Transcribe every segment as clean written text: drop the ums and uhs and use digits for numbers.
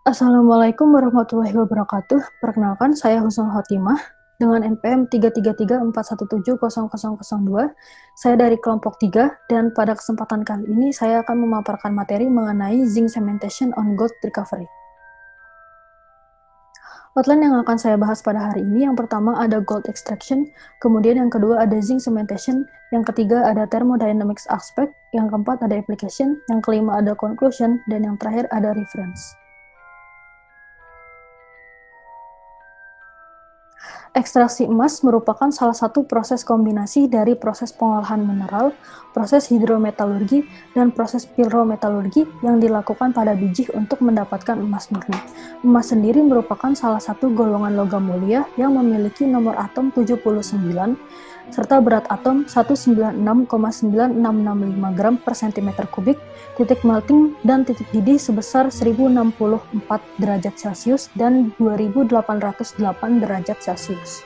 Assalamualaikum warahmatullahi wabarakatuh. Perkenalkan, saya Husnul Khotimah dengan NPM 33341700002. Saya dari kelompok 3 dan pada kesempatan kali ini saya akan memaparkan materi mengenai zinc cementation on gold recovery. Outline yang akan saya bahas pada hari ini, yang pertama ada gold extraction, kemudian yang kedua ada zinc cementation, yang ketiga ada thermodynamics aspect, yang keempat ada application, yang kelima ada conclusion, dan yang terakhir ada reference. Ekstraksi emas merupakan salah satu proses kombinasi dari proses pengolahan mineral, proses hidrometalurgi, dan proses pyrometalurgi yang dilakukan pada biji untuk mendapatkan emas murni. Emas sendiri merupakan salah satu golongan logam mulia yang memiliki nomor atom 79, serta berat atom 196,9665 gram per cm kubik, titik melting dan titik didih sebesar 1064 derajat Celcius dan 2808 derajat Celcius.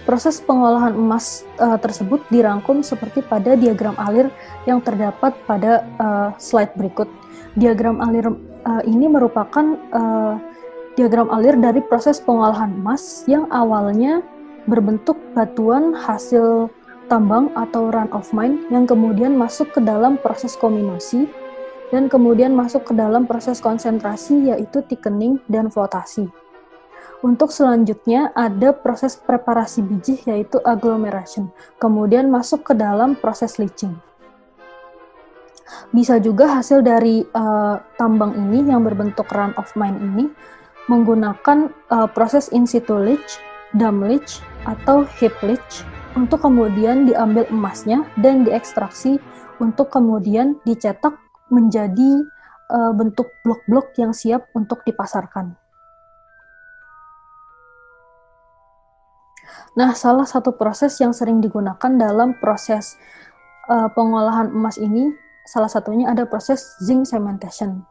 Proses pengolahan emas tersebut dirangkum seperti pada diagram alir yang terdapat pada slide berikut. Diagram alir ini merupakan diagram alir dari proses pengolahan emas yang awalnya berbentuk batuan hasil tambang atau run of mine yang kemudian masuk ke dalam proses kombinasi dan kemudian masuk ke dalam proses konsentrasi yaitu thickening dan flotasi. Untuk selanjutnya ada proses preparasi biji yaitu agglomeration, kemudian masuk ke dalam proses leaching. Bisa juga hasil dari tambang ini yang berbentuk run of mine ini menggunakan proses in situ leach, dam leach, atau heap leach untuk kemudian diambil emasnya dan diekstraksi untuk kemudian dicetak menjadi bentuk blok-blok yang siap untuk dipasarkan. Nah, salah satu proses yang sering digunakan dalam proses pengolahan emas ini, salah satunya ada proses zinc cementation,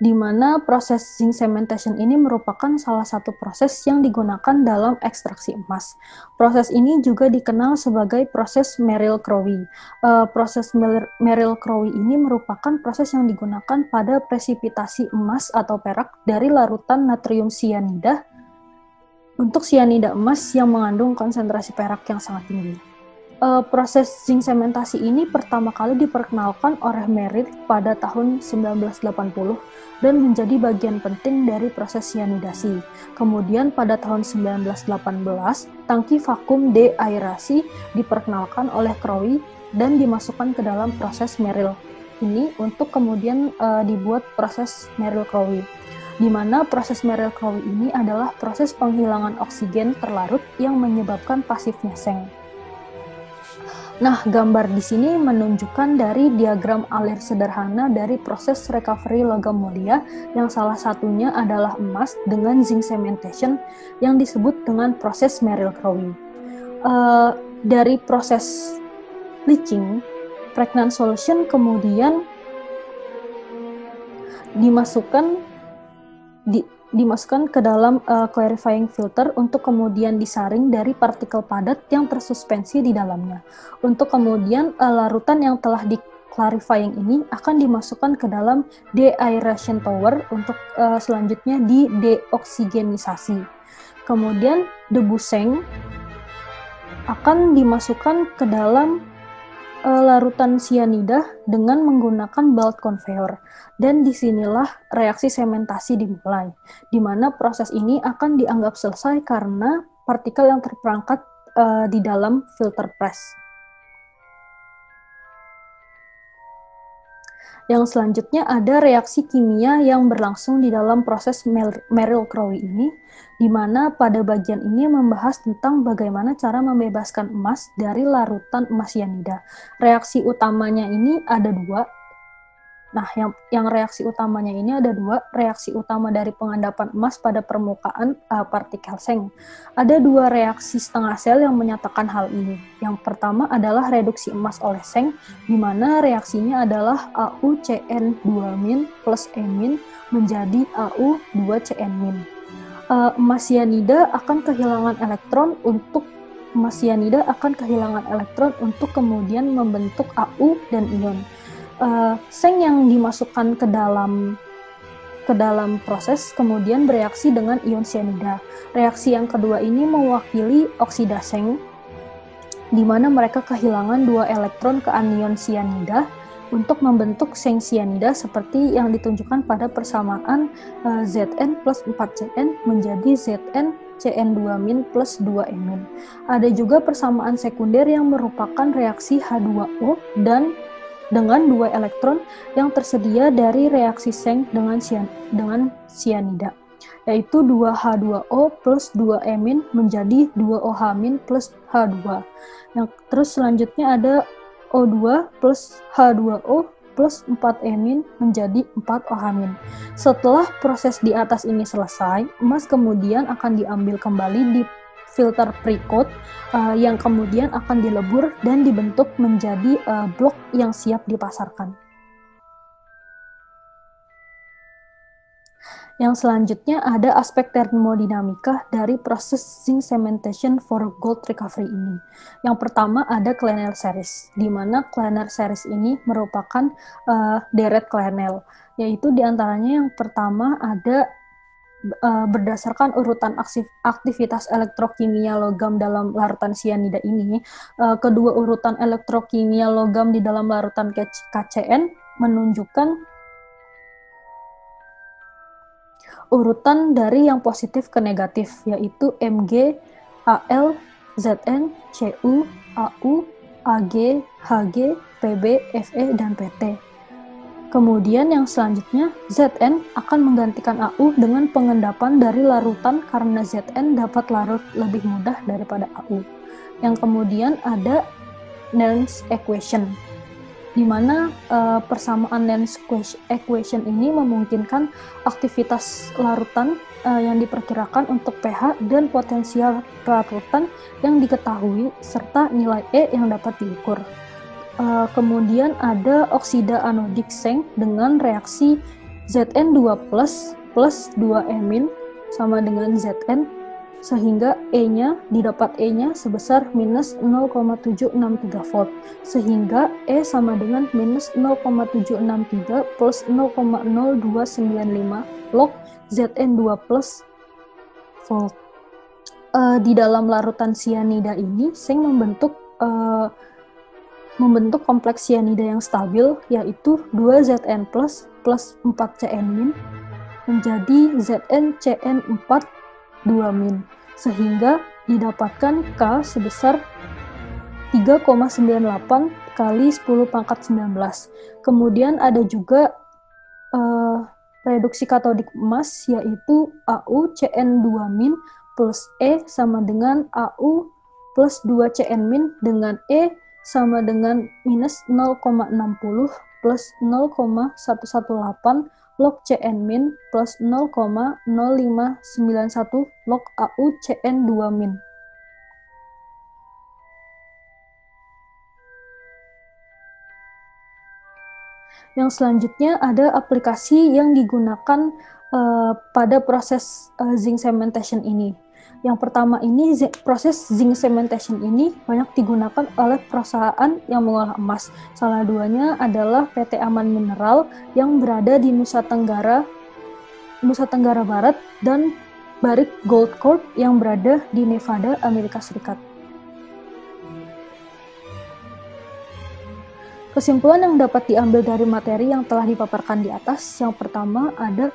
di mana proses zinc cementation ini merupakan salah satu proses yang digunakan dalam ekstraksi emas. Proses ini juga dikenal sebagai proses Merrill-Crowe. Proses Merrill-Crowe ini merupakan proses yang digunakan pada presipitasi emas atau perak dari larutan natrium sianida untuk sianida emas yang mengandung konsentrasi perak yang sangat tinggi. Proses zinc sementasi ini pertama kali diperkenalkan oleh Merrill pada tahun 1980 dan menjadi bagian penting dari proses sianidasi. Kemudian pada tahun 1918, tangki vakum deaerasi diperkenalkan oleh Crowe dan dimasukkan ke dalam proses Merrill ini untuk kemudian dibuat proses Merrill-Crowe, di mana proses Merrill-Crowe ini adalah proses penghilangan oksigen terlarut yang menyebabkan pasifnya seng. Nah, gambar di sini menunjukkan dari diagram alir sederhana dari proses recovery logam mulia yang salah satunya adalah emas dengan zinc cementation yang disebut dengan proses Merrill-Crowe. Dari proses leaching, pregnant solution kemudian dimasukkan ke dalam clarifying filter untuk kemudian disaring dari partikel padat yang tersuspensi di dalamnya. Untuk kemudian larutan yang telah di clarifying ini akan dimasukkan ke dalam deaeration tower untuk selanjutnya di deoksigenisasi. Kemudian debu seng akan dimasukkan ke dalam larutan sianida dengan menggunakan belt conveyor, dan disinilah reaksi sementasi dimulai, di mana proses ini akan dianggap selesai karena partikel yang terperangkap di dalam filter press. Yang selanjutnya ada reaksi kimia yang berlangsung di dalam proses Merrill-Crowe ini, di mana pada bagian ini membahas tentang bagaimana cara membebaskan emas dari larutan emas sianida. Reaksi utamanya ini ada dua. Nah, yang reaksi utamanya ini ada dua. Reaksi utama dari pengendapan emas pada permukaan partikel seng. Ada dua reaksi setengah sel yang menyatakan hal ini. Yang pertama adalah reduksi emas oleh seng, di mana reaksinya adalah AuCN2- plus E- menjadi Au2CN-. Emas sianida akan kehilangan elektron untuk kemudian membentuk Au dan ion. seng yang dimasukkan ke dalam proses kemudian bereaksi dengan ion cyanida. Reaksi yang kedua ini mewakili oksida seng, di mana mereka kehilangan 2 elektron ke anion cyanida untuk membentuk seng cyanida seperti yang ditunjukkan pada persamaan Zn plus 4Cn menjadi Zn Cn2- plus 2-emin. Ada juga persamaan sekunder yang merupakan reaksi H2O dan dengan 2 elektron yang tersedia dari reaksi seng dengan cyanida, yaitu 2H2O plus 2-emin menjadi 2OH- plus H2. Terus selanjutnya ada O2 plus H2O plus 4-emin menjadi 4OH-. Setelah proses di atas ini selesai, emas kemudian akan diambil kembali di filter pre-coat yang kemudian akan dilebur dan dibentuk menjadi blok yang siap dipasarkan. Yang selanjutnya ada aspek termodinamika dari proses zinc cementation for gold recovery ini. Yang pertama ada Clenel series, di mana Clenel series ini merupakan deret Clenel, yaitu diantaranya yang pertama ada berdasarkan urutan aktivitas elektrokimia logam dalam larutan cyanida ini, kedua urutan elektrokimia logam di dalam larutan KCN menunjukkan urutan dari yang positif ke negatif, yaitu Mg, Al, Zn, Cu, Au, Ag, Hg, Pb, Fe, dan Pt. Kemudian yang selanjutnya, Zn akan menggantikan Au dengan pengendapan dari larutan karena Zn dapat larut lebih mudah daripada Au. Yang kemudian ada Nernst equation, di mana persamaan Nernst equation ini memungkinkan aktivitas larutan yang diperkirakan untuk pH dan potensial larutan yang diketahui serta nilai E yang dapat diukur. Kemudian ada oksida anodik seng dengan reaksi Zn2+ plus 2-emin sama dengan Zn, sehingga E-nya didapat E-nya sebesar minus 0,763 volt, sehingga E sama dengan minus 0,763 plus 0,0295 log Zn2 plus volt. Di dalam larutan cyanida ini, seng membentuk kompleks cyanida yang stabil, yaitu 2Zn plus 4Cn- menjadi ZnCN4 2-, sehingga didapatkan K sebesar 3,98 kali 10 pangkat 19. Kemudian ada juga reduksi katodik emas, yaitu Au Cn2- plus E sama dengan Au plus 2Cn- dengan E sama dengan minus 0,60 plus 0,118 log Cn- plus 0,0591 log Au Cn2-. Yang selanjutnya ada aplikasi yang digunakan pada proses zinc cementation ini. Yang pertama ini, proses zinc cementation ini banyak digunakan oleh perusahaan yang mengolah emas. Salah duanya adalah PT Aman Mineral yang berada di Nusa Tenggara Barat dan Barrick Gold Corp yang berada di Nevada, Amerika Serikat. Kesimpulan yang dapat diambil dari materi yang telah dipaparkan di atas, yang pertama ada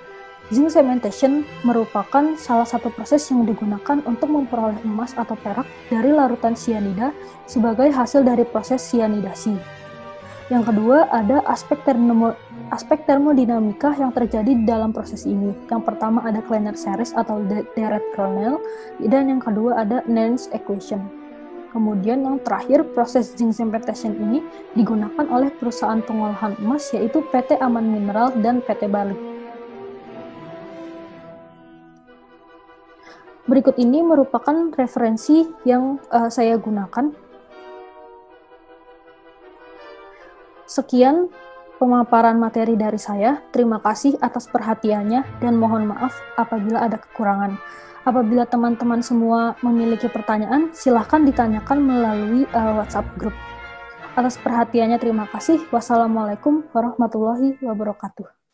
zinc cementation merupakan salah satu proses yang digunakan untuk memperoleh emas atau perak dari larutan cyanida sebagai hasil dari proses cyanidasi. Yang kedua ada aspek termodinamika yang terjadi di dalam proses ini. Yang pertama ada Clenel series atau deret Clenel, dan yang kedua ada Nernst equation. Kemudian yang terakhir, proses zinc cementation ini digunakan oleh perusahaan pengolahan emas, yaitu PT Aman Mineral dan PT Barrick. Berikut ini merupakan referensi yang saya gunakan. Sekian pemaparan materi dari saya. Terima kasih atas perhatiannya dan mohon maaf apabila ada kekurangan. Apabila teman-teman semua memiliki pertanyaan, silahkan ditanyakan melalui WhatsApp group. Atas perhatiannya terima kasih. Wassalamualaikum warahmatullahi wabarakatuh.